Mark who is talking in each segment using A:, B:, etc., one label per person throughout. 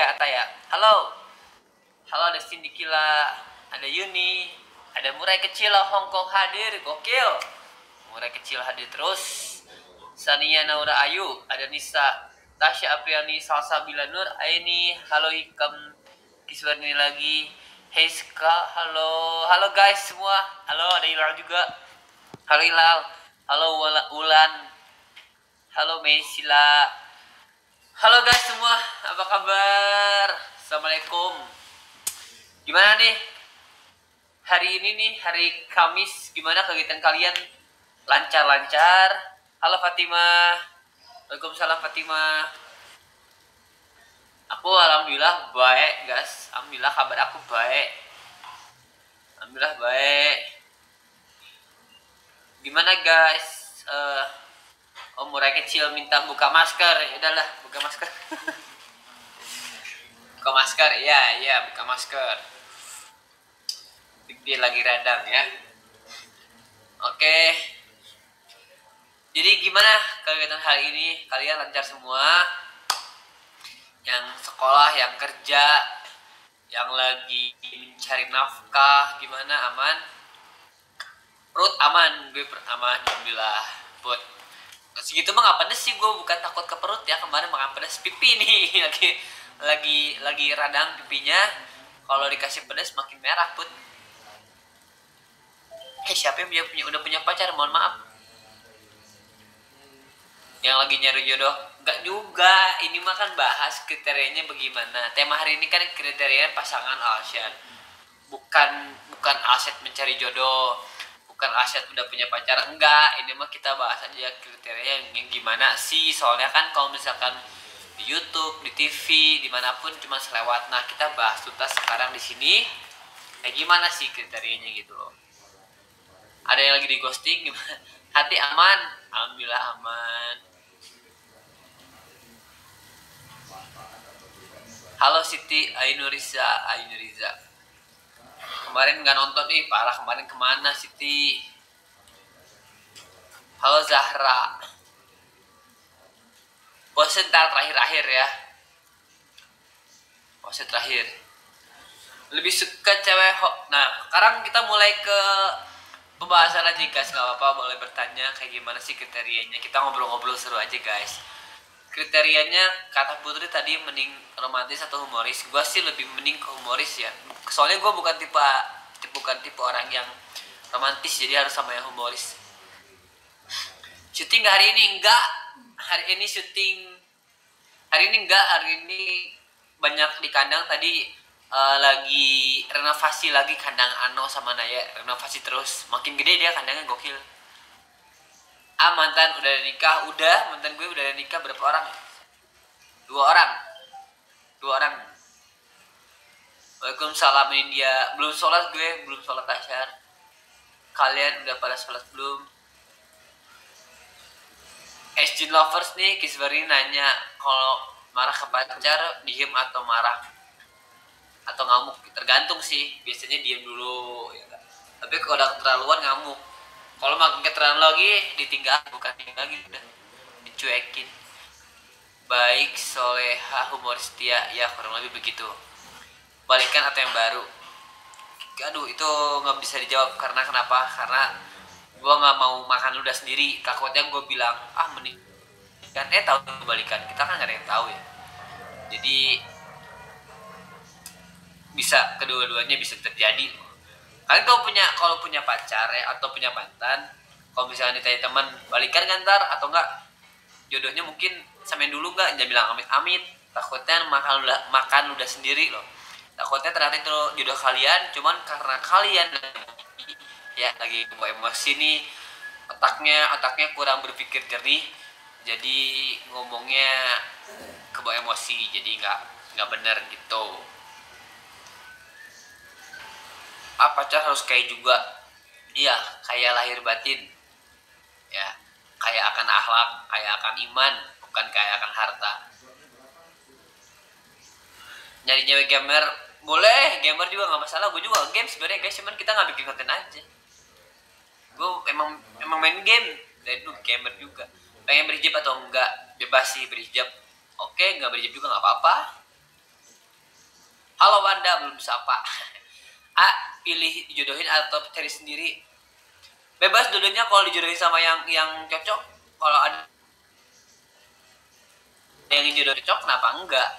A: ya Ata ya. Halo. Halo, ada Cindy Kila, ada Yuni, ada Murai Kecil Hongkong hadir, gokil. Murai Kecil hadir terus. Sania Naura Ayu, ada Nisa, Tasya Apriani, Salsa Bilanur, Aini, halo Hikam Kiswarni lagi. Hey Ska, halo. Halo guys semua. Halo, ada Ilal juga. Halo Ilal. Halo Ulan. Halo Meisila. Halo guys semua, apa kabar? Assalamualaikum. Gimana nih? Hari ini nih, hari Kamis, gimana kegiatan kalian? Lancar-lancar? Halo Fatima. Waalaikumsalam Fatima. Aku alhamdulillah baik, guys. Alhamdulillah kabar aku baik. Alhamdulillah baik. Gimana guys? Murai Kecil minta buka masker. Ya udahlah, buka masker. Buka masker, iya, buka masker. Dia lagi radang ya. Oke. Jadi gimana kegiatan hari ini? Kalian lancar semua? Yang sekolah, yang kerja, yang lagi mencari nafkah, gimana? Aman? Perut aman, gue aman, alhamdulillah. Put. Segitu mah nggak pedes sih, gue bukan takut ke perut ya. Kemarin makan pedas pipi nih, lagi radang pipinya. Kalau dikasih pedas makin merah put. Siapa yang udah punya pacar? Mohon maaf. Yang lagi nyari jodoh? Enggak juga. Ini mah kan bahas kriterianya bagaimana. Tema hari ini kan kriteria pasangan Alsyad. Bukan Alsyad mencari jodoh. Bukan Alsyad udah punya pacar. Enggak. Ini mah kita bahas aja kriteria yang gimana sih. Soalnya kan kalau misalkan di YouTube, di TV, dimanapun cuma selewat. Nah kita bahas tuntas sekarang di sini. Gimana sih kriterianya gitu loh. Ada yang lagi di ghosting gimana? Hati aman? Alhamdulillah aman. Halo Siti Ainuriza. Kemarin nggak nonton nih, parah. Kemarin kemana Siti? Halo Zahra. Puasa ntar terakhir ya. Puasa terakhir. Lebih suka cewek Nah sekarang kita mulai ke pembahasan aja guys, nggak apa-apa, boleh bertanya kayak gimana sih kriterianya. Kita ngobrol-ngobrol seru aja guys. Kriterianya kata Putri tadi mending romantis atau humoris. Gue sih lebih mending ke humoris ya. Soalnya gue bukan tipe orang yang romantis, jadi harus sama yang humoris. Syuting hari ini enggak. Hari ini banyak di kandang tadi. Lagi renovasi lagi kandang Ano sama Naya, renovasi terus, makin gede dia kandangnya, gokil. Mantan udah ada nikah, mantan gue udah ada nikah berapa orang? Dua orang. Waalaikumsalam, ini dia belum sholat, gue belum sholat asyar. Kalian udah pada sholat belum? Esjin lovers nih, Kisbari nanya kalau marah ke pacar diem atau marah atau ngamuk, tergantung sih. Biasanya diam dulu ya kan? Tapi kalau udah keterlaluan ngamuk. Kalau makin keterlaluan lagi ditinggal, bukan tinggal lagi, udah dicuekin. Baik, soleha, humoris, setia, ya kurang lebih begitu. Balikan atau yang baru? Aduh, itu nggak bisa dijawab. Karena kenapa? Karena gue nggak mau makan ludah sendiri. Takutnya gue bilang mending kan tahu balikan, kita kan nggak ada yang tahu ya. Jadi bisa kedua-duanya bisa terjadi. Kalian kalau punya pacar ya, atau punya mantan, kalau misalnya ditanya teman, balikan kan ntar atau enggak, jodohnya mungkin samain dulu enggak, jangan bilang amit-amit. Takutnya makan udah sendiri loh. Takutnya ternyata itu jodoh kalian, cuman karena kalian ya lagi bawa emosi nih, otaknya kurang berpikir jernih, jadi ngomongnya kebawa emosi, jadi nggak benar gitu. Pacar harus kayak juga? Iya, kayak lahir batin ya, kayak akan akhlak, kayak akan iman, bukan kayak akan harta. Nyari cewek gamer boleh, gamer juga nggak masalah. Gue juga game sebenarnya guys, cuman kita nggak bikin konten aja. Gue emang main game dari dulu, gamer juga. Pengen berhijab atau enggak, bebas sih berhijab. Oke, nggak berhijab juga nggak apa-apa. Halo Wanda, belum sapa. A, pilih dijodohin atau cari sendiri? Bebas dulunya kalau dijodohin sama yang cocok. Kalau ada yang jodoh cocok, kenapa enggak?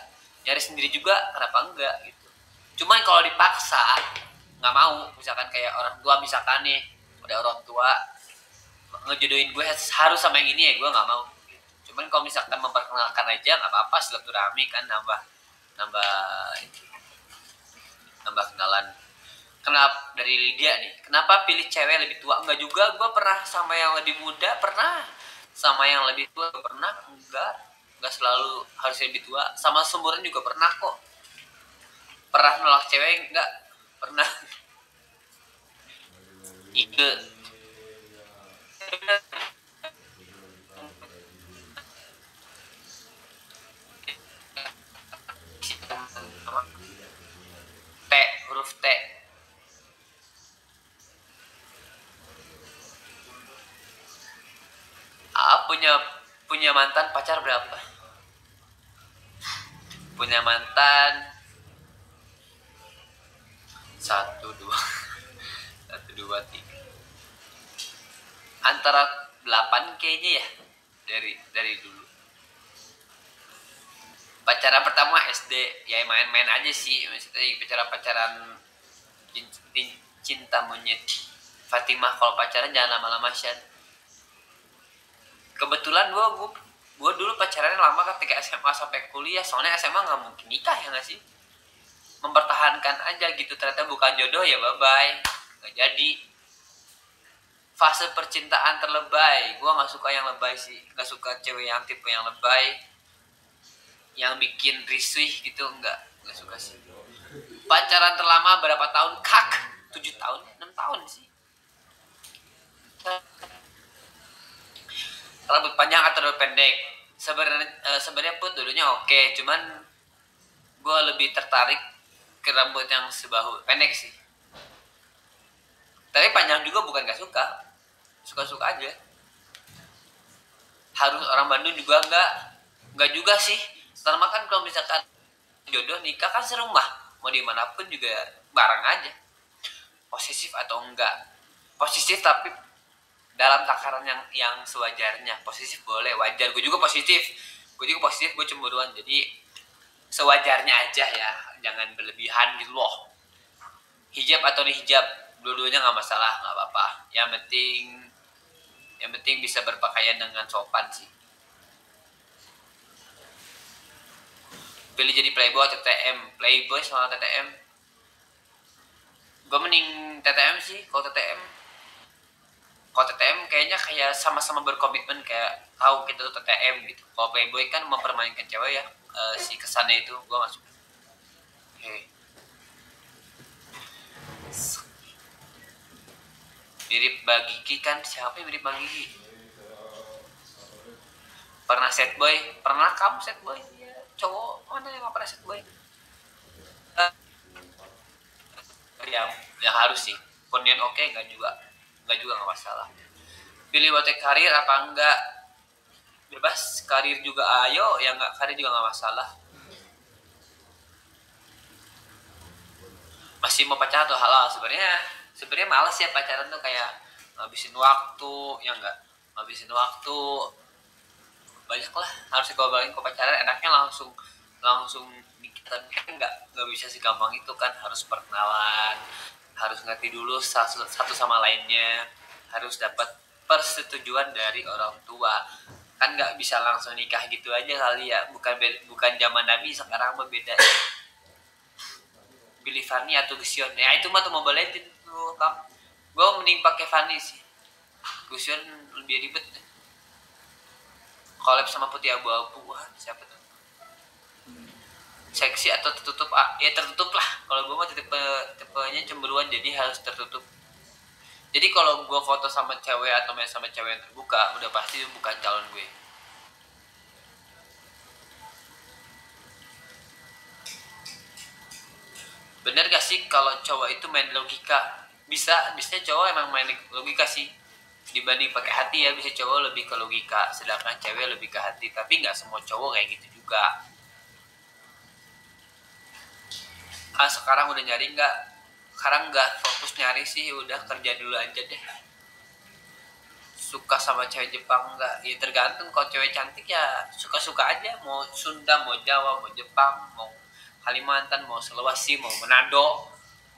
A: Nyari sendiri juga, kenapa enggak gitu. Cuman kalau dipaksa, nggak mau. Misalkan kayak orang tua, misalkan nih, ada orang tua ngejodohin gue harus sama yang ini ya, gue nggak mau. Cuman kalau misalkan memperkenalkan aja, nggak apa-apa, silaturahmi kan nambah nambah nambah kenalan. Kenapa dari Lydia nih? Kenapa pilih cewek lebih tua? Enggak juga, gue pernah sama yang lebih muda, pernah sama yang lebih tua, pernah enggak selalu harus lebih tua. Sama seumuran juga pernah kok. Pernah nolak cewek enggak? Pernah. Ide. T, huruf T. Punya punya mantan pacar berapa? Punya mantan satu dua satu dua tiga antara 8 kayaknya ya, dari dulu. Pacaran pertama SD ya, main-main aja sih, maksudnya pacaran cinta monyet. Fatimah, kalau pacaran jangan lama-lama Shan. Kebetulan gue dulu pacarannya lama ketika SMA sampai kuliah, soalnya SMA nggak mungkin nikah ya nggak sih, mempertahankan aja gitu. Ternyata bukan jodoh ya, bye bye, nggak jadi. Fase percintaan terlebay, gue nggak suka yang lebay sih, nggak suka cewek yang tipe yang lebay, yang bikin risih gitu, nggak suka sih. Pacaran terlama berapa tahun? 7 tahun, 6 tahun sih. Rambut panjang atau rambut pendek? Sebenarnya pun dulunya oke, cuman gue lebih tertarik ke rambut yang sebahu, pendek sih. Tapi panjang juga bukan gak suka, suka-suka aja. Harus orang Bandung juga nggak juga sih. Selama kan kalau misalkan jodoh nikah kan serumah, mau dimanapun juga bareng aja. Posesif atau enggak? Posesif tapi dalam takaran yang sewajarnya. Posesif boleh, wajar. Gue juga positif, gue cemburuan. Jadi sewajarnya aja ya, jangan berlebihan gitu loh. Hijab atau hijab, dua-duanya nggak masalah, nggak apa-apa. Yang penting bisa berpakaian dengan sopan sih. Pilih jadi playboy atau TTM? Playboy sama TTM? Gue mending TTM sih. Kalau TTM kayaknya kayak sama-sama berkomitmen, kayak tahu kita tuh TTM gitu. Kalau playboy kan mempermainkan cewek ya, si kesannya itu gue nggak suka. Mirip Bagiki kan? Siapa yang mirip Bagiki? Pernah set boy? Pernah kamu set boy? Ya, cowok mana yang gak pernah set boy? Yang harus sih. Kemudian oke, nggak juga nggak masalah. Pilih buat karir apa enggak? Bebas, karir juga ayo, yang nggak karir juga nggak masalah. Masih mau pacaran atau halal? Sebenarnya males ya pacaran tuh, kayak ngabisin waktu, ya enggak? Ngabisin waktu banyak lah. Harusnya kalau balik ke pacaran enaknya langsung nikah, tapi kan nggak bisa segampang itu kan. Harus perkenalan, harus ngerti dulu satu sama lainnya, harus dapat persetujuan dari orang tua. Kan nggak bisa langsung nikah gitu aja kali ya, bukan zaman Nabi, sekarang berbeda. Pilih Fanny atau Gusion? Ya itu mah tuh Mobile Legends tuh, Kang. Gue mending pakai Fanny sih. Gusion lebih ribet. Collab sama Putih Abu-Abu, wah siapa tuh? Seksi atau tertutup? Ya tertutup lah. Kalau gue mah tipenya cemburuan, jadi harus tertutup. Jadi kalau gue foto sama cewek atau main sama cewek yang terbuka, udah pasti bukan calon gue. Bener gak sih kalau cowok itu main logika? Bisa cowok emang main logika sih. Dibanding pakai hati ya, bisa cowok lebih ke logika, sedangkan cewek lebih ke hati. Tapi nggak semua cowok kayak gitu juga. Sekarang udah nyari nggak? Sekarang nggak fokus nyari sih, udah kerja dulu aja deh. Suka sama cewek Jepang nggak? Ya tergantung, kalau cewek cantik ya suka-suka aja, mau Sunda, mau Jawa, mau Jepang, mau Kalimantan, mau Sulawesi, mau Manado,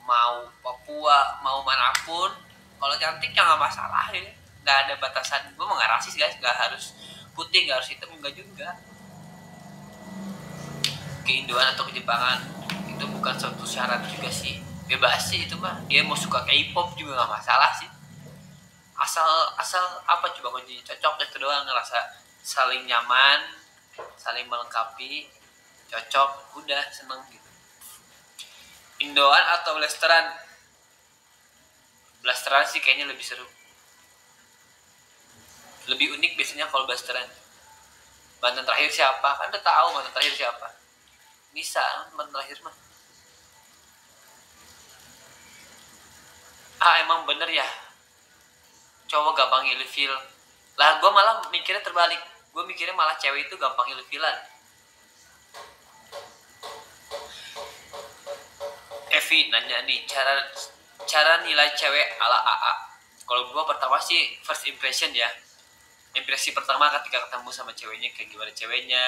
A: mau Papua, mau manapun. Kalau cantik ya nggak masalah ya, nggak ada batasan. Gue mau nggak rasis guys, nggak harus putih, nggak harus hitam, nggak juga. Keindoan atau kejepangan itu bukan suatu syarat juga sih, bebas sih itu mah. Dia mau suka K-pop juga nggak masalah sih, asal apa coba kuncinya, cocok itu doang, ngerasa saling nyaman, saling melengkapi, cocok, udah seneng gitu. Indoan atau blasteran? Blasteran sih kayaknya lebih seru, lebih unik biasanya kalau blasteran. Mantan terakhir siapa? Kan udah tahu mantan terakhir siapa. Bisa mantan terakhir mah. Emang bener ya, cowok gampang ilfil. Lah gue malah mikirnya terbalik, gue mikirnya malah cewek itu gampang ilfilan. Evi nanya nih, cara nilai cewek ala AA. Kalau gue pertama sih first impression ya, impresi pertama ketika ketemu sama ceweknya, kayak gimana ceweknya,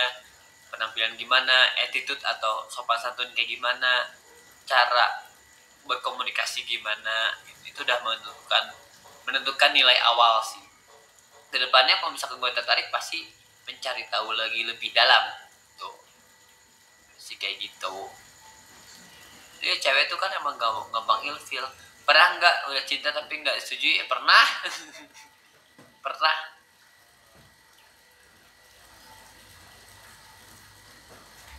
A: penampilan gimana, attitude atau sopan santun kayak gimana, cara berkomunikasi gimana, itu udah menentukan nilai awal sih. Kedepannya kalau misalkan gue tertarik, pasti mencari tahu lagi lebih dalam tuh sih, kayak gitu. Iya, cewek tuh kan emang gampang ilfil. Pernah nggak udah cinta tapi nggak setuju? Ya pernah. Pernah.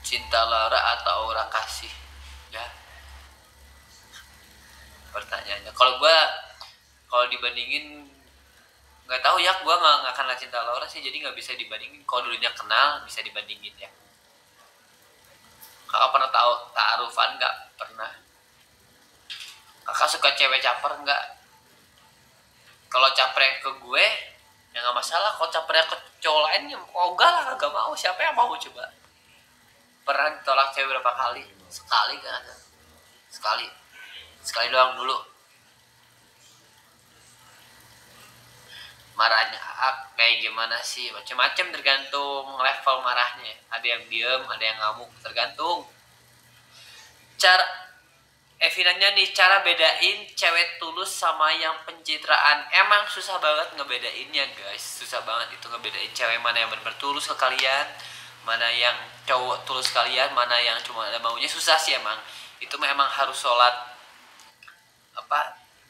A: Cinta Laura atau aura kasih? Ya. Pertanyaannya. Kalau dibandingin, nggak tahu ya. Gue nggak kenal cinta Laura sih, jadi nggak bisa dibandingin. Kalau dulunya kenal, bisa dibandingin ya. Kakak pernah tahu ta'arufan nggak? Pernah. Kakak suka cewek caper nggak? Kalau caper ke gue ya nggak masalah. Kalau caper ke cowok lain ya enggak lah, nggak mau. Siapa yang mau coba? Pernah ditolak cewek berapa kali? Sekali kan? Sekali doang dulu. Marahnya kayak gimana sih? Macam-macam, tergantung level marahnya. Ada yang diem, ada yang ngamuk, tergantung. Evi nanya nih, cara bedain cewek tulus sama yang pencitraan. Emang susah banget ngebedainnya guys, susah banget itu ngebedain cewek mana yang benar-benar tulus ke kalian, mana yang cowok tulus kalian, mana yang cuma ada maunya. Susah sih emang. Itu memang harus sholat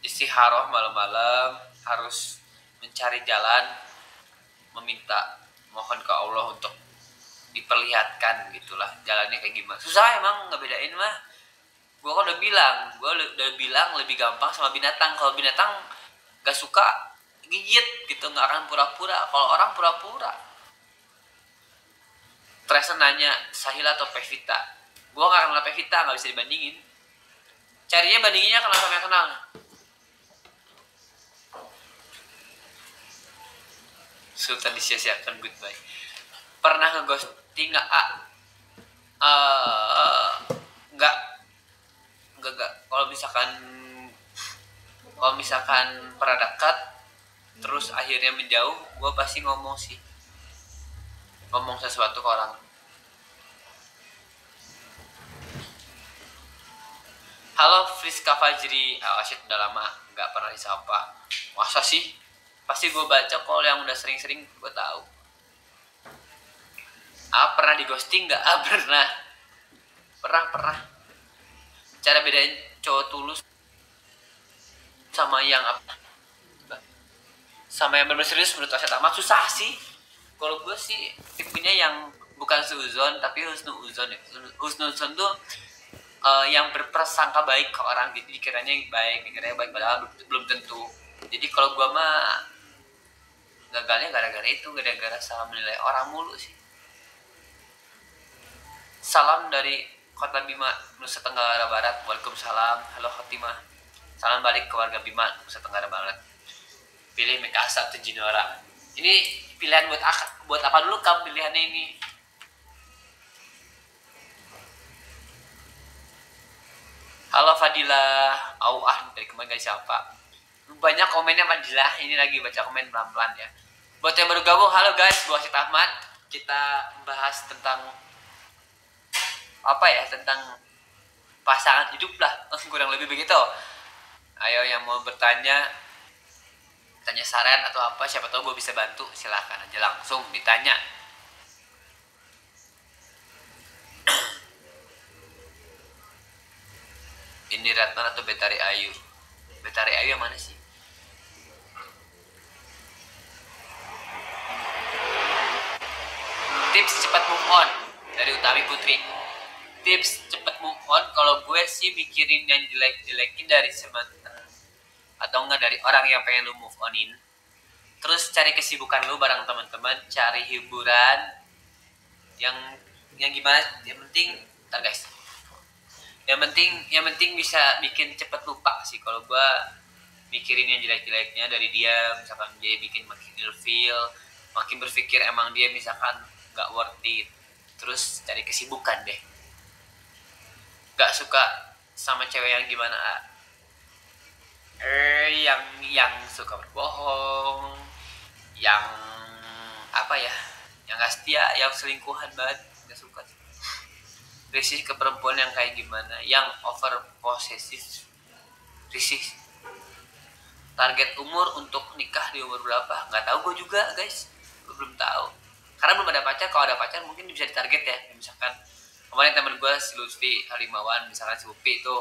A: istikharah malam-malam, harus mencari jalan, mohon ke Allah untuk diperlihatkan gitulah jalannya kayak gimana. Susah emang ngebedain mah. Gue udah bilang lebih gampang sama binatang. Kalau binatang gak suka gigit gitu, nggak akan pura-pura. Kalau orang pura-pura. Tresen nanya, Sahila atau Pevita? Gue nggak kenal Pevita, nggak bisa dibandingin. Carinya bandinginnya kenal sama yang kenal. Sultan disia-siakan, goodbye. Pernah ngeghosting nggak? Nggak. Kalau misalkan pernah dekat terus akhirnya menjauh, gue pasti ngomong sesuatu ke orang. Halo Friska Fajri. Asyik udah lama nggak pernah disapa. Masa sih? Pasti gue baca, kalau yang udah sering-sering gue tahu. Pernah di ghosting nggak? Pernah. Cara bedain cowok tulus sama yang benar-benar serius menurut saya amat susah sih. Kalau gue sih tipenya yang bukan seuzon tapi husnuzon. Husnuzon tuh yang berprasangka baik ke orang, jadi dikiranya baik padahal belum tentu. Jadi kalau gue mah gagalnya gara-gara salah menilai orang mulu sih. Salam dari Kota Bima, Nusa Tenggara Barat. Waalaikumsalam. Halo Khotimah. Salam balik ke warga Bima, Nusa Tenggara Barat. Pilih Mikasa atau Jinora. Ini pilihan buat apa dulu kamu pilihannya ini? Halo Fadila, dari kemarin gak siapa. Banyak komennya Fadila, ini lagi baca komen pelan-pelan ya. Buat yang baru gabung, halo guys, gua Asyid Ahmad. Kita bahas tentang apa ya, tentang pasangan hidup lah, kurang lebih begitu. Ayo yang mau bertanya, tanya saran atau apa, siapa tahu gue bisa bantu, silahkan aja langsung ditanya. Ini Ratna atau Betari Ayu? Betari Ayu yang mana sih? Tips cepat move on dari Utami Putri. Tips cepat move on, kalau gue sih mikirin yang jelek-jelekin dari semantan atau enggak dari orang yang pengen lu move onin. Terus cari kesibukan lu bareng teman-teman, cari hiburan yang gimana, yang penting ntar guys, yang penting bisa bikin cepet lupa sih. Kalau gue mikirin yang jelek-jeleknya dari dia, misalkan dia bikin makin ilfeel, makin berpikir emang dia misalkan gak worth it. Terus cari kesibukan deh. Gak suka sama cewek yang gimana, yang suka berbohong, yang apa ya, yang gak setia, yang selingkuhan banget, gak suka. Risih ke perempuan yang kayak gimana, yang over possessive. Risih. Target umur untuk nikah di umur berapa? Nggak tahu gue juga guys, gue belum tahu karena belum ada pacar. Kalau ada pacar mungkin bisa ditarget ya, misalkan kemarin teman gue si Lutfi Halimawan, misalkan si Upi itu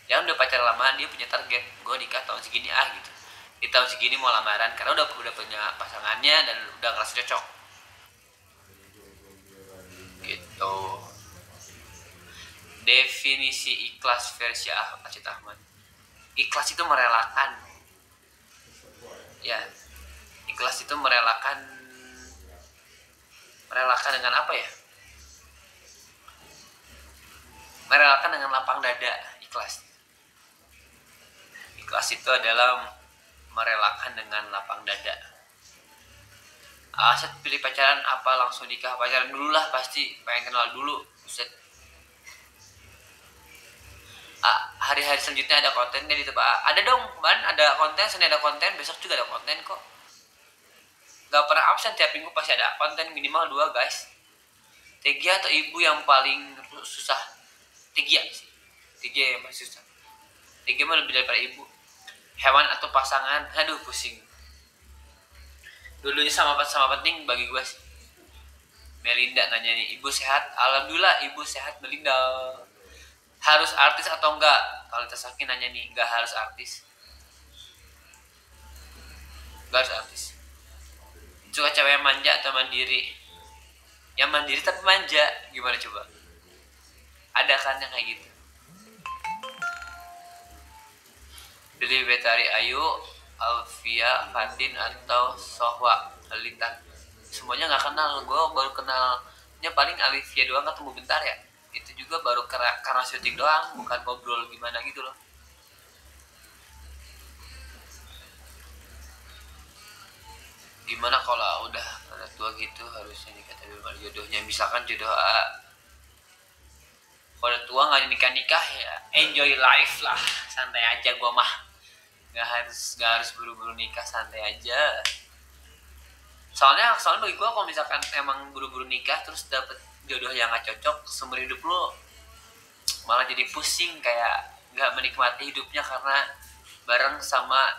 A: yang udah pacar lama, dia punya target, gue nikah tahun segini gitu, di tahun segini mau lamaran, karena udah punya pasangannya dan udah ngerasa cocok gitu. Definisi ikhlas versi Asyid Ahmad. Ikhlas itu merelakan ya, ikhlas itu merelakan dengan apa ya, merelakan dengan lapang dada. Ikhlas itu adalah merelakan dengan lapang dada. Asyid pilih pacaran apa langsung nikah? Pacaran dulu lah, pasti pengen kenal dulu. Buset. Hari-hari selanjutnya ada kontennya di tempat. Ada dong, ban ada konten, Senin ada konten, besok juga ada konten kok. Gak pernah absen, tiap minggu pasti ada konten, minimal 2 guys. Tiga atau ibu yang paling susah? Tiga sih, tiga yang paling susah. Tiga mah lebih daripada ibu. Hewan atau pasangan, aduh pusing. Dulunya sama penting bagi gue sih. Melinda nanya nih, ibu sehat? Alhamdulillah ibu sehat Melinda. Harus artis atau enggak? Kalau Tasaki nanya nih, enggak harus artis. Enggak harus artis. Suka cewek yang manja atau mandiri? Yang mandiri tapi manja, gimana coba? Ada kan yang kayak gitu. Pilih Betari Ayu, Alfia, Fadin atau Sohwa Alita. Semuanya nggak kenal, gue baru kenalnya paling Alfia doang, ketemu bentar ya. Itu juga baru karena syuting doang, bukan ngobrol gimana gitu loh. Gimana kalau udah tua gitu harusnya nikah tapi baru jodohnya, misalkan jodoh kalau udah tua nggak nikah ya enjoy life lah, santai aja. Gua mah nggak harus buru-buru nikah, santai aja. Soalnya bagi gua kalau misalkan emang buru-buru nikah terus dapet jodoh yang nggak cocok, seumur hidup lo malah jadi pusing, kayak nggak menikmati hidupnya karena bareng sama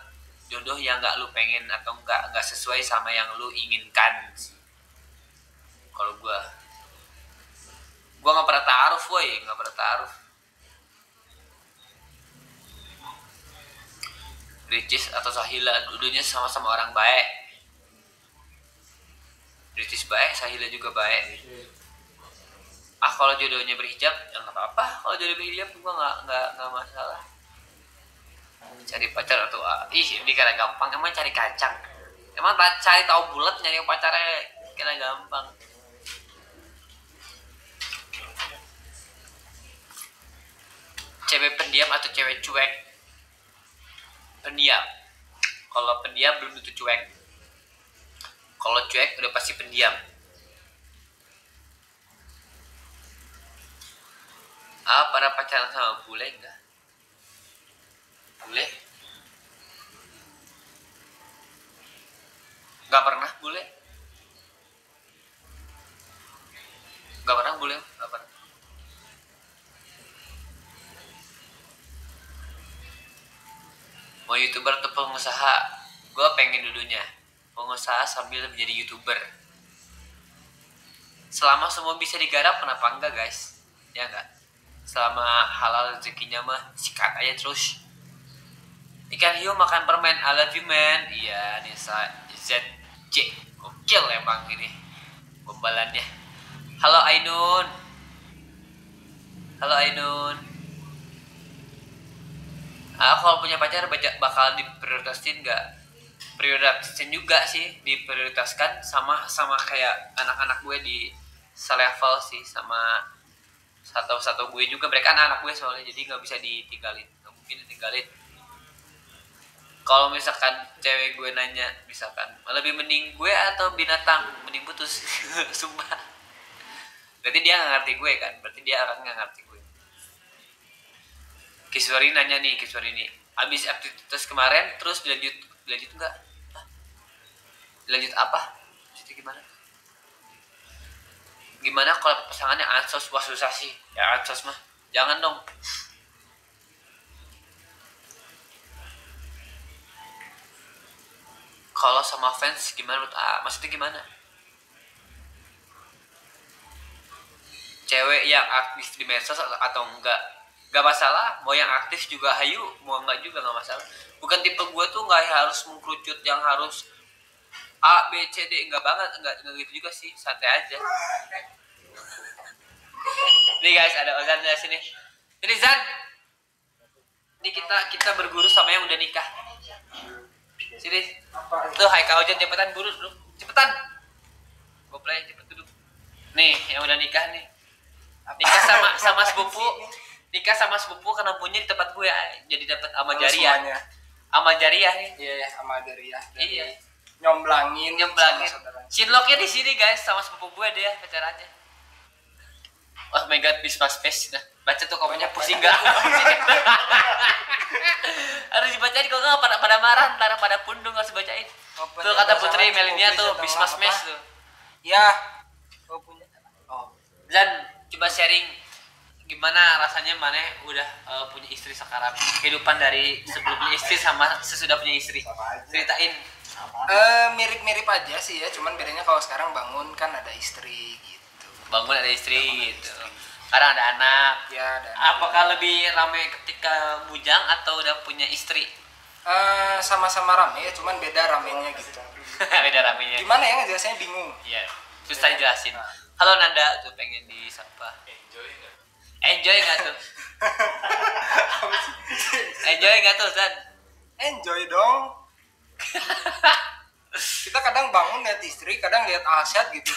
A: jodoh yang nggak lu pengen atau nggak sesuai sama yang lu inginkan. Kalau gue nggak pernah taaruf, nggak pernah taaruf. Ricis atau Sahila, dulunya sama-sama orang baik. Ricis baik, Sahila juga baik. Kalau jodohnya berhijab ya nggak apa-apa. Kalau jodoh berhijab gue nggak masalah. Cari pacar atau ini karena gampang, emang cari kacang. Emang cari tahu bulat nyari pacarnya kira gampang. Cewek pendiam atau cewek cuek? Pendiam. Kalau pendiam belum tentu cuek. Kalau cuek udah pasti pendiam. Para pacaran sama bule enggak? Bule? Gak pernah bule? Gak pernah bule? Gak pernah. Mau YouTuber atau pengusaha? Gue pengen dulunya pengusaha sambil menjadi YouTuber. Selama semua bisa digarap, kenapa enggak guys? Ya enggak? Selama halal rezekinya mah sikat aja terus. Ikan hiu makan permen, I love you man. Iya, Nisa ZC. Gokil emang ini gombalannya. Halo Ainun. Halo Ainun. Kalau punya pacar bakal diprioritasin nggak? Prioritasin juga sih, diprioritaskan sama kayak anak-anak gue di selevel sih, sama satu gue juga, mereka anak gue soalnya, jadi nggak bisa ditinggalin, nggak mungkin ditinggalin. Kalau misalkan cewek gue nanya misalkan lebih mending gue atau binatang, mending putus. Sumpah, berarti dia nggak ngerti gue kan, berarti dia orang nggak ngerti gue. Kiswari nanya nih, Kiswari nih abis aktivitas kemarin terus dilanjut enggak? Hah? Dilanjut apa? Jadi gimana kalau pasangannya ansos? Wah susah sih ya, ansos mah jangan dong. Kalau sama fans gimana menurut maksudnya gimana? Cewek yang aktif di medsos atau enggak? Gak masalah, mau yang aktif juga hayu, mau enggak juga gak masalah. Bukan tipe gue tuh nggak harus mengkerucut yang harus A, B, C, D, enggak banget, enggak gitu juga sih, santai aja. Nih guys, ada Ozan di sini. Ini Zan. Ini kita berguru sama yang udah nikah. Sini. Tuh, hai kau Ozan, cepetan buru, bro. Cepetan. Gue play cepet duduk. Nih, yang udah nikah nih. Nikah sama sepupu. Nikah sama sepupu karena punya di tempat gue, jadi dapat ama jariah. Ama jariah nih.
B: Iya, ama jariah.
A: Iya.
B: Nyomblangin.
A: Cinloknya di sini guys, sama sepupu gue dia pacarannya. Oh my god, Bisma Space. Nah, baca tuh komennya pusing gak? Harus dibacain, kalau nggak pada marah, ntar pada pundung harus dibacain. Tuh kata Putri Melinia tuh, Bisma Space tuh.
B: Ya. Oh punya. Oh.
A: Dan coba sharing gimana rasanya mana udah punya istri sekarang, kehidupan dari sebelum punya istri sama sesudah punya istri, ceritain.
B: Mirip-mirip aja sih ya, cuman bedanya kalau sekarang bangun kan ada istri gitu.
A: Bangun ada istri gitu. Sekarang ada anak.
B: Ya, ada.
A: Apakah lebih ramai ketika bujang atau udah punya istri?
B: Sama-sama rame ya, cuman beda ramenya gitu.
A: Beda ramenya.
B: Gimana ya ngejelasinnya, bingung.
A: Iya, susah jelasin. Halo Nanda tuh pengen disapa. Enjoy nggak tuh? Enjoy nggak tuh Zan?
B: Enjoy dong. Kita kadang bangun lihat istri, kadang lihat Asyad gitu.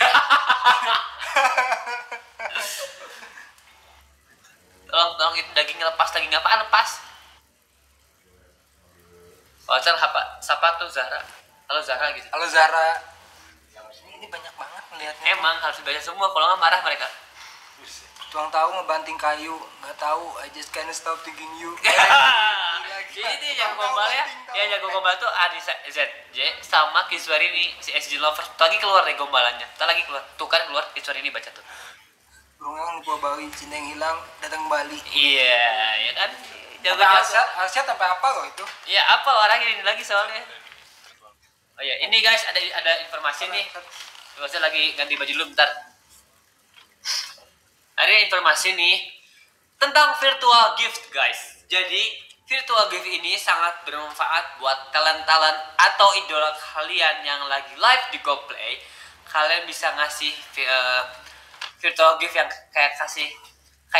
A: Tolong itu daging apaan lepas? Wajar siapa tuh Zahra? Halo Zahra gitu.
B: Halo Zahra. Ini banyak banget melihatnya.
A: Emang harus dibaca semua, kalau nggak marah mereka.
B: Tuang tahu ngebanting kayu, nggak tahu. I just can't stop thinking you.
A: Ini yang gombal ya. Ya jago gombal tuh Adi ZJ sama Kiswarini si SG Lover. Tuh lagi keluar deh gombalannya. Tuh lagi keluar. Tuh kan keluar Kiswarini baca tuh.
B: Burung gua bawi, cinta yang hilang datang kembali.
A: Iya, ya kan. Jago
B: Asyad sampai apa loh itu?
A: Iya, apa orang ini lagi soalnya. Oh ya, ini guys ada informasi nih. Saya lagi ganti baju dulu bentar. Ada informasi nih tentang virtual gift guys. Jadi virtual gift ini sangat bermanfaat buat talent-talent atau idola kalian yang lagi live di GoPlay. Kalian bisa ngasih virtual gift yang kayak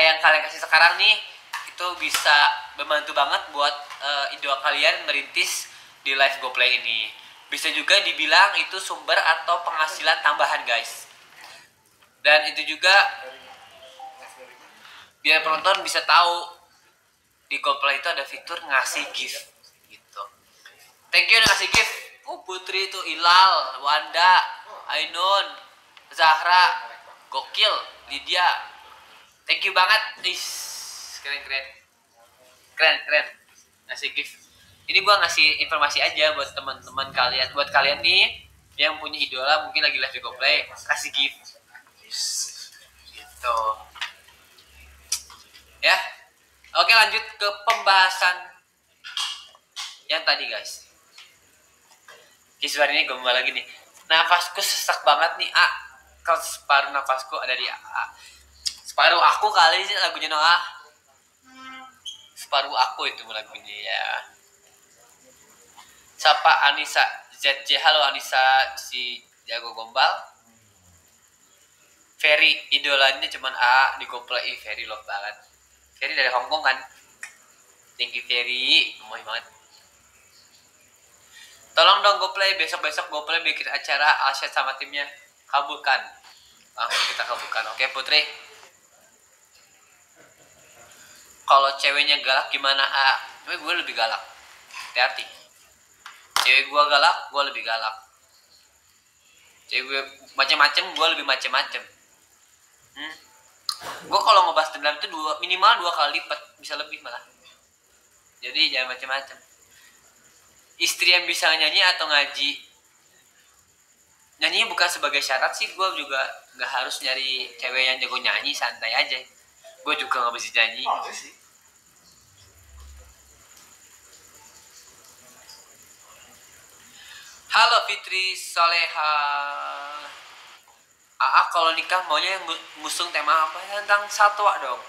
A: yang kalian kasih sekarang nih. Itu bisa membantu banget buat idola kalian merintis di live GoPlay ini. Bisa juga dibilang itu sumber atau penghasilan tambahan guys. Dan itu juga biar penonton bisa tahu di GoPlay itu ada fitur ngasih gift gitu. Thank you udah ngasih gift. Putri itu Ilal, Wanda, Ainun, Zahra, gokil, Lydia. Thank you banget. Keren. ngasih gift. Ini gua ngasih informasi aja buat teman-teman kalian, buat kalian nih yang punya idola mungkin lagi live di GoPlay, kasih gift gitu ya. Oke, lanjut ke pembahasan yang tadi guys. Suara ini gombal lagi nih. Nafasku sesak banget nih kalau separuh nafasku ada di separuh aku kali sih lagunya Noah. Separuh aku itu lagunya ya. Siapa Anissa ZJ, halo Anissa si jago gombal. Ferry idolanya cuman di GoPlay. Ferry love banget. Ferry dari Hongkong kan. Thank you Ferry, gemoy banget. Tolong dong GoPlay, besok-besok GoPlay bikin acara Asyad sama timnya. Kabulkan. Langsung kita kabulkan. Oke Putri. Kalau ceweknya galak gimana gue lebih galak. Hati-hati. Cewek gue galak, gue lebih galak. Cewek gue macem-macem, gue lebih macem-macem. Gue kalau ngebahas dendam itu minimal 2 kali lipat, bisa lebih malah. Jadi jangan macem-macem. Istri yang bisa nyanyi atau ngaji. Nyanyi bukan sebagai syarat sih, gue juga nggak harus nyari cewek yang jago nyanyi, santai aja. Gue juga nggak bisa nyanyi. Halo Fitri Soleha. Kalau nikah maunya yang ngusung tema apa? Tentang satwa dong.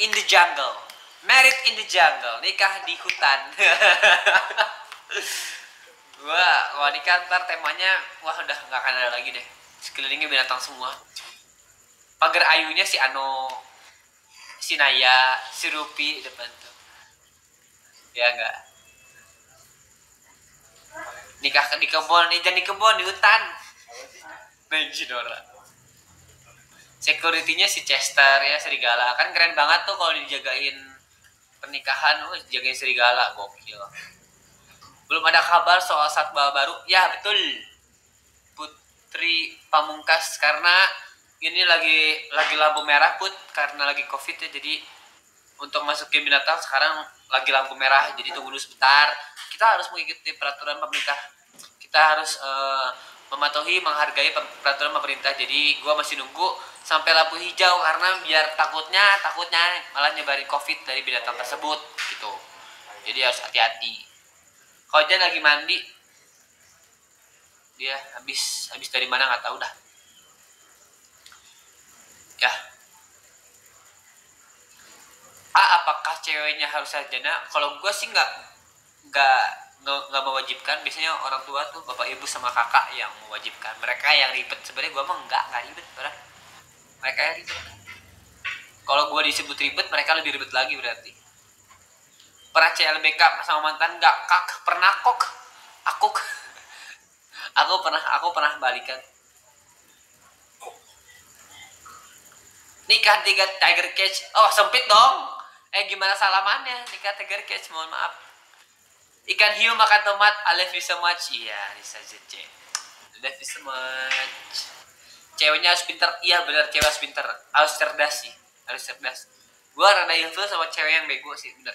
A: In the jungle. Married in the jungle. Nikah di hutan. Gua kalau nikah ntar temanya wah udah nggak akan ada lagi deh. Sekelilingnya binatang semua. Pagar ayunya si Ano, si Naya, si Rupi depan tuh. Ya enggak. Nikah di kebun, jangan di kebun, di hutan. Benjidora. Security-nya si Chester ya, serigala. Kan keren banget tuh kalau dijagain pernikahan, jagain serigala, gokil. Belum ada kabar soal satwa baru. Ya betul, Putri Pamungkas, karena ini lagi lampu merah Put, karena lagi COVID ya. Jadi untuk masukin binatang sekarang lagi lampu merah. Jadi tunggu dulu sebentar. Kita harus mengikuti peraturan pemerintah. Kita harus mematuhi, menghargai peraturan pemerintah. Jadi gua masih nunggu sampai lampu hijau karena biar takutnya malah nyebarin COVID dari binatang tersebut gitu. Jadi harus hati-hati. Kalau dia lagi mandi, dia habis dari mana nggak tahu dah. Ya. Apakah ceweknya harus sarjana? Kalau gue sih nggak mewajibkan. Biasanya orang tua tuh bapak ibu sama kakak yang mewajibkan. Mereka yang ribet. Sebenarnya gue mah nggak ribet, orang. Mereka yang ribet. Kalau gue disebut ribet, mereka lebih ribet lagi berarti. Pernah CLBK sama mantan nggak? Pernah kok. Aku pernah balikan. Nikah Tiger Cage. Oh sempit dong. Gimana salamannya nikah Tiger Cage? Mohon maaf. Ikan hiu makan tomat. I love you so much. Iya, Nisa ZJ. I love you so much. Ceweknya harus pintar. Iya benar, cewek harus pintar. Harus cerdas sih. Harus cerdas. Gue rada ilfil sama cewek yang bego sih, bener.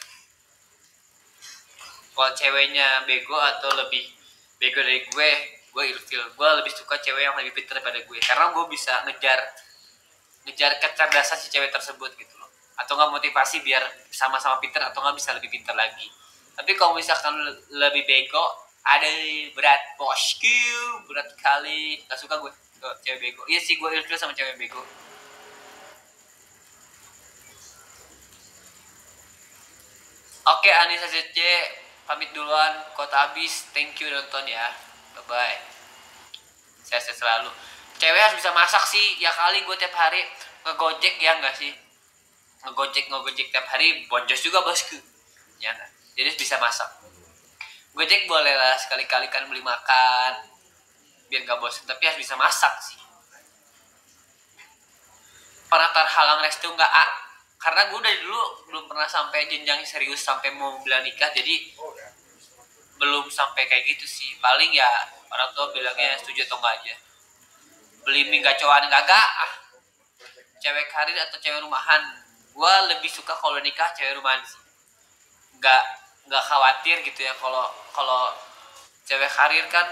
A: Kalau ceweknya bego atau lebih bego dari gue ilfil. Gue lebih suka cewek yang lebih pintar daripada gue, karena gue bisa ngejar kecerdasan si cewek tersebut gitu loh. Atau nggak motivasi biar sama-sama pintar, atau nggak bisa lebih pintar lagi. Tapi kalau misalkan lebih bego, ada berat bosku, berat kali. Gak suka gue cewek bego. Iya sih, gue ilfil sama cewek bego. Oke, Anissa ZC pamit duluan, kota habis. Thank you nonton ya, bye bye. Sehat selalu. Cewek harus bisa masak sih. Ya kali gue tiap hari ngegojek, ya enggak sih, ngegojek tiap hari bonjos juga bosku, ya enggak. Jadi harus bisa masak. Gojek boleh lah sekali-kali kan beli makan biar nggak bosan, tapi harus bisa masak sih. Pernah terhalang restu nggak? Karena gue dari dulu belum pernah sampai jenjang serius sampai mau bilang nikah, jadi belum sampai kayak gitu sih. Paling ya orang tua bilangnya setuju atau enggak aja. Beli mie gacoan kagak? Cewek karir atau cewek rumahan? Gue lebih suka kalau nikah cewek rumahan sih. Enggak nggak khawatir gitu ya kalau kalau cewek karir kan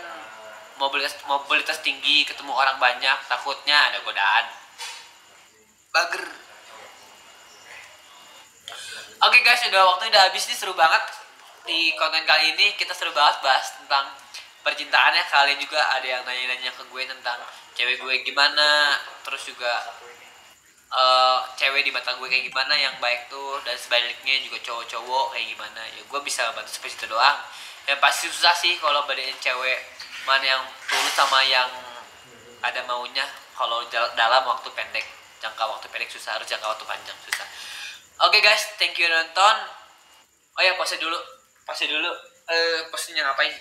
A: mobilitas tinggi, ketemu orang banyak, takutnya ada godaan.
B: Bager.
A: Oke guys, waktu udah habis nih, seru banget di konten kali ini. Kita seru banget bahas tentang percintaannya. Kalian juga ada yang nanya-nanya ke gue tentang cewek gue gimana, terus juga cewek di mata gue kayak gimana yang baik tuh, dan sebaliknya juga cowok-cowok kayak gimana. Ya gue bisa bantu seperti itu doang. Yang pasti susah sih kalau bedain cewek mana yang tulus sama yang ada maunya kalau dalam waktu pendek. Jangka waktu pendek susah, harus jangka waktu panjang susah. Oke guys, thank you nonton. Oh ya, pause dulu. Posenya ngapain?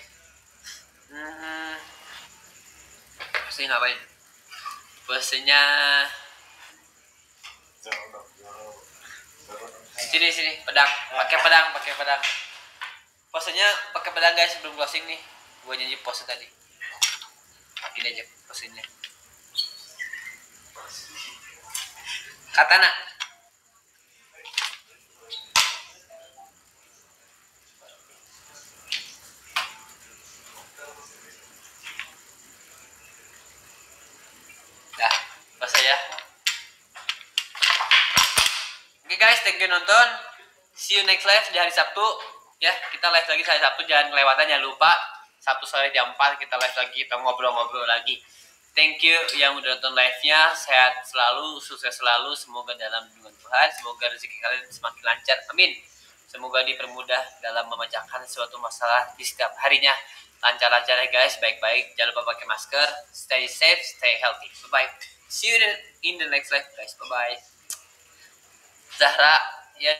A: Posenya ngapain? Posenya sini, pedang. Pakai pedang. Posenya pakai pedang guys, sebelum closing nih. Gua janji pose tadi. Ini aja posenya. Katana. Dah, pose ya. Oke guys, thank you nonton. See you next live di hari Sabtu. Ya, kita live lagi hari Sabtu, jangan kelewatan, jangan lupa. Sabtu sore jam 4 kita live lagi, kita ngobrol-ngobrol lagi. Thank you yang udah nonton live-nya. Sehat selalu, sukses selalu. Semoga dalam lindungan Tuhan. Semoga rezeki kalian semakin lancar. Amin. Semoga dipermudah dalam memecahkan suatu masalah di setiap harinya. Lancar-lancar ya guys, baik-baik. Jangan lupa pakai masker. Stay safe, stay healthy. Bye-bye. See you in the next live guys. Bye-bye. Zahra ya,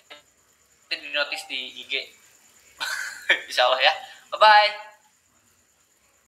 A: di notice di IG. Insya Allah ya. Bye-bye.